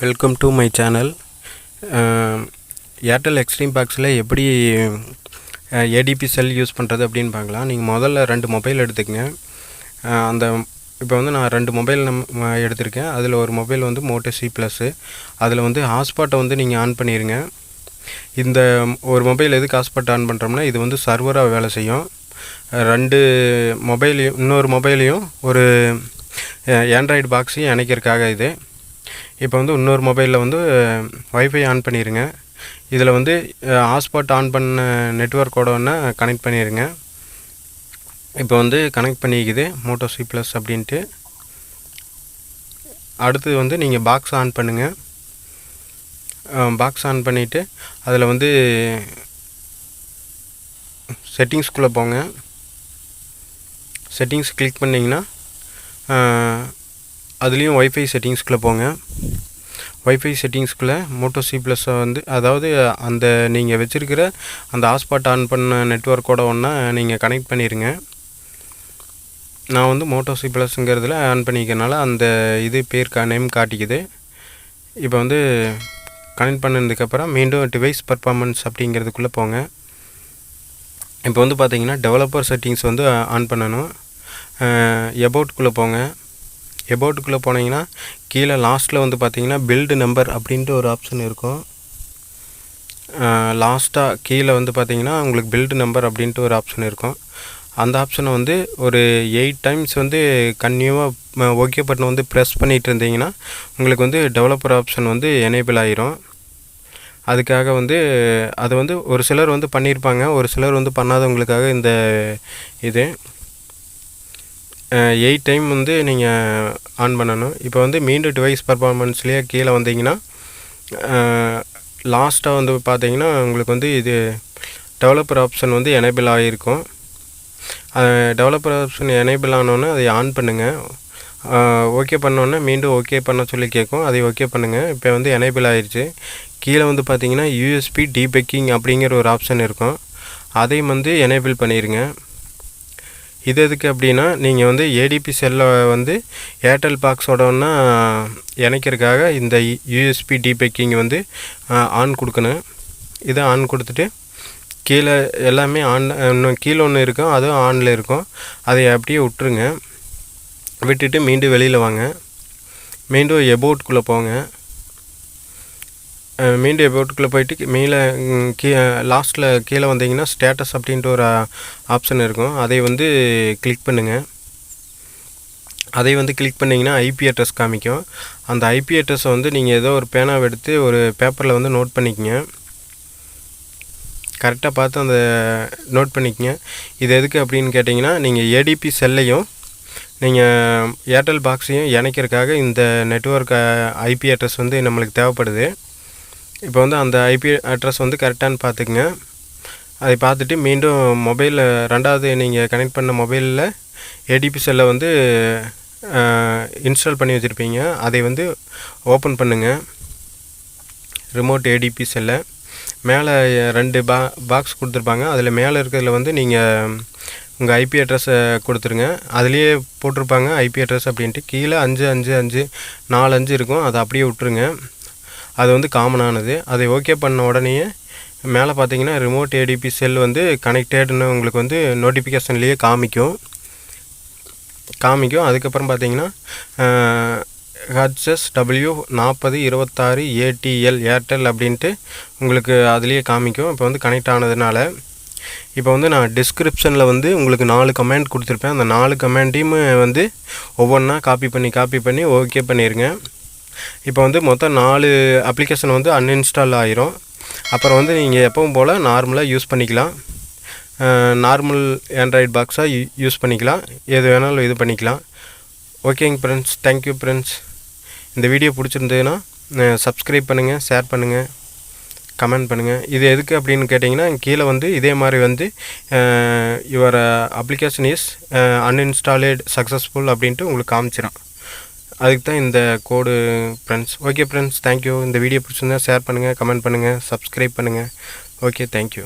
Welcome to my channel. Airtel extreme பாக்ஸில் எப்படி ATP செல் use பண்ணுறது அப்படின்னு பார்க்கலாம். நீங்கள் முதல்ல 2 மொபைல் எடுத்துக்கங்க. இப்போ வந்து நான் 2 மொபைல் எடுத்திருக்கேன். அதில் ஒரு மொபைல் வந்து மோட்டோ C+. அதில் வந்து ஹாட்ஸ்பாட்டை வந்து நீங்கள் ஆன் பண்ணிடுங்க. இந்த ஒரு மொபைல் எதுக்கு ஹாட்ஸ்பாட் ஆன் பண்ணுறோம்னா, இது வந்து சர்வராக வேலை செய்யும். 2 மொபைலையும் இன்னொரு மொபைலையும் ஒரு ஆண்ட்ராய்டு பாக்ஸையும் இணைக்கிறதுக்காக இது. இப்போ வந்து இன்னொரு மொபைலில் வந்து வைஃபை ஆன் பண்ணிடுங்க. இதில் வந்து ஹாட்ஸ்பாட் ஆன் பண்ண நெட்வொர்க்கோட ஒன்று கனெக்ட் பண்ணிடுங்க. இப்போ வந்து கனெக்ட் பண்ணிக்குது மோட்டோ C+ அப்படின்ட்டு. அடுத்து வந்து நீங்கள் பாக்ஸ் ஆன் பண்ணுங்கள். பாக்ஸ் ஆன் பண்ணிவிட்டு அதில் வந்து செட்டிங்ஸ்குள்ளே போங்க. செட்டிங்ஸ் கிளிக் பண்ணிங்கன்னா அதுலேயும் வைஃபை செட்டிங்ஸ்குள்ளே போங்க. வைஃபை செட்டிங்ஸ்குள்ளே மோட்டோ C+ வந்து அதாவது அந்த நீங்கள் வச்சுருக்கிற அந்த ஹாட்ஸ்பாட் ஆன் பண்ண நெட்வொர்க்கோட ஒன்றா நீங்கள் கனெக்ட் பண்ணிடுங்க. நான் வந்து மோட்டோ C+ங்கிறதுல ஆன் பண்ணிக்கிறனால அந்த இது பேர் நேம் காட்டிக்குது. இப்போ வந்து கனெக்ட் பண்ணதுக்கப்புறம் மீண்டும் டிவைஸ் பர்ஃபார்மன்ஸ் அப்படிங்கிறதுக்குள்ளே போங்க. இப்போ வந்து பார்த்தீங்கன்னா டெவலப்பர் செட்டிங்ஸ் வந்து ஆன் பண்ணணும். எபவுட்குள்ளே போங்க. எபவுட்டுக்குள்ளே போனீங்கன்னா கீழே லாஸ்ட்டில் வந்து பார்த்தீங்கன்னா பில்டு நம்பர் அப்படின்ட்டு ஒரு ஆப்ஷன் இருக்கும். லாஸ்ட்டாக கீழே வந்து பார்த்தீங்கன்னா உங்களுக்கு பில்டு நம்பர் அப்படின்ட்டு ஒரு ஆப்ஷன் இருக்கும். அந்த ஆப்ஷனை வந்து ஒரு 8 டைம்ஸ் வந்து கன்டினியூவாக ஓகே பட்டன் வந்து ப்ரெஸ் பண்ணிகிட்டு இருந்தீங்கன்னா உங்களுக்கு வந்து டெவலப்பர் ஆப்ஷன் வந்து எனேபிள் ஆகிரும். அதுக்காக வந்து அது வந்து ஒரு சிலர் வந்து பண்ணியிருப்பாங்க, ஒரு சிலர் வந்து பண்ணாதவங்களுக்காக இந்த இது 8 டைம் வந்து நீங்கள் ஆன் பண்ணணும். இப்போ வந்து மீண்டும் டிவைஸ் பர்ஃபார்மன்ஸ்லேயே கீழே வந்தீங்கன்னா லாஸ்ட்டாக வந்து பார்த்தீங்கன்னா உங்களுக்கு வந்து இது டெவலப்பர் ஆப்ஷன் வந்து எனேபிள் ஆகிருக்கும். டெவலப்பர் ஆப்ஷன் எனேபிள் ஆனோன்னே அதை ஆன் பண்ணுங்கள். ஓகே பண்ணோன்னே மீண்டும் ஓகே பண்ண சொல்லி கேட்கும். அதை ஓகே பண்ணுங்கள். இப்போ வந்து எனேபிள் ஆகிடுச்சு. கீழே வந்து பார்த்தீங்கன்னா USB டீபக்கிங் அப்படிங்கிற ஒரு ஆப்ஷன் இருக்கும். அதையும் வந்து எனேபிள் பண்ணிடுங்க. இது எதுக்கு அப்படின்னா, நீங்கள் வந்து ஏடிபி செல்லை வந்து ஏர்டெல் பாக்ஸோட ஒன்றா இணைக்கிறதுக்காக இந்த USB டீபக்கிங் வந்து ஆன் கொடுக்கணும். இதை ஆன் கொடுத்துட்டு கீழே எல்லாமே ஆன், இன்னும் கீழே ஒன்று இருக்கும், அதுவும் ஆனில் இருக்கும். அதை அப்படியே விட்டுருங்க. விட்டுட்டு மீண்டும் வெளியில் வாங்க. மீண்டும் எபவுட்குள்ளே போங்க. மீண்டும் எபவுட்குள்ளே போயிட்டு மேலே லாஸ்ட்டில் கீழே வந்தீங்கன்னா ஸ்டேட்டஸ் அப்படின்ட்டு ஒரு ஆப்ஷன் இருக்கும். அதை வந்து கிளிக் பண்ணுங்கள். அதை வந்து கிளிக் பண்ணிங்கன்னா ஐபி அட்ரஸ் காமிக்கும். அந்த ஐபி அட்ரஸை வந்து நீங்கள் ஏதோ ஒரு பேனாவை எடுத்து ஒரு பேப்பரில் வந்து நோட் பண்ணிக்கங்க. கரெக்டாக பார்த்து அந்த நோட் பண்ணிக்கங்க. இது எதுக்கு அப்படின்னு கேட்டிங்கன்னா, நீங்கள் ஏடிபி செல்லையும் நீங்கள் ஏர்டெல் பாக்ஸையும் இணைக்கிறதுக்காக இந்த நெட்வொர்க் ஐபி அட்ரஸ் வந்து நம்மளுக்கு தேவைப்படுது. இப்போ வந்து அந்த ஐபி அட்ரஸ் வந்து கரெக்டானு பார்த்துக்குங்க. அதை பார்த்துட்டு மீண்டும் மொபைலில் 2வது நீங்கள் கனெக்ட் பண்ண மொபைலில் ஏடிபி செல்லை வந்து இன்ஸ்டால் பண்ணி வச்சுருப்பீங்க. அதை வந்து ஓப்பன் பண்ணுங்கள். ரிமோட் ஏடிபி செல்லை மேலே 2 பாக்ஸ் கொடுத்துருப்பாங்க. அதில் மேலே இருக்கிறதுல வந்து நீங்கள் உங்கள் ஐபி அட்ரஸை கொடுத்துருங்க. அதுலேயே போட்டிருப்பாங்க ஐபி அட்ரஸ் அப்படின்ட்டு. கீழே 55545 இருக்கும். அதை அப்படியே விட்டுருங்க. அது வந்து காமனானது. அதை ஓகே பண்ண உடனே மேலே பார்த்தீங்கன்னா ரிமோட் ஏடிபி செல் வந்து கனெக்டட்னு உங்களுக்கு வந்து நோட்டிஃபிகேஷன்லேயே காமிக்கும். அதுக்கப்புறம் பார்த்தீங்கன்னா HSW4026ATL ஏர்டெல் அப்படின்ட்டு உங்களுக்கு அதுலேயே காமிக்கும். இப்போ வந்து கனெக்ட் ஆனதுனால இப்போ வந்து நான் டிஸ்கிரிப்ஷனில் வந்து உங்களுக்கு 4 கமெண்ட் கொடுத்துருப்பேன். அந்த 4 கமெண்ட்டையும் வந்து ஒவ்வொன்றா காப்பி பண்ணி ஓகே பண்ணிடுங்க. இப்போ வந்து மொத்தம் 4 அப்ளிகேஷன் வந்து அன்இன்ஸ்டால் ஆகிரும். அப்புறம் வந்து நீங்கள் எப்பவும் போல் நார்மலாக யூஸ் பண்ணிக்கலாம். நார்மல் ஆண்ட்ராய்டு பாக்ஸாக யூஸ் பண்ணிக்கலாம். எது வேணாலும் இது பண்ணிக்கலாம். ஓகேங்க ஃப்ரெண்ட்ஸ், தேங்க்யூ ஃப்ரெண்ட்ஸ். இந்த வீடியோ பிடிச்சிருந்ததுன்னா சப்ஸ்கிரைப் பண்ணுங்கள், ஷேர் பண்ணுங்கள், கமெண்ட் பண்ணுங்கள். இது எதுக்கு அப்படின்னு கேட்டிங்கன்னா, கீழே வந்து இதே மாதிரி வந்து யுவர் அப்ளிகேஷன் இஸ் அன்இன்ஸ்டாலேட் சக்ஸஸ்ஃபுல் அப்படின்ட்டு உங்களுக்கு காமிச்சிடும். அதுக்கு தான் இந்த கோடு ஃப்ரெண்ட்ஸ். Okay friends, thank you. இந்த வீடியோ பிடிச்சிருந்தா ஷேர் பண்ணுங்கள், கமெண்ட் பண்ணுங்கள், சப்ஸ்கிரைப் பண்ணுங்கள். Okay, thank you.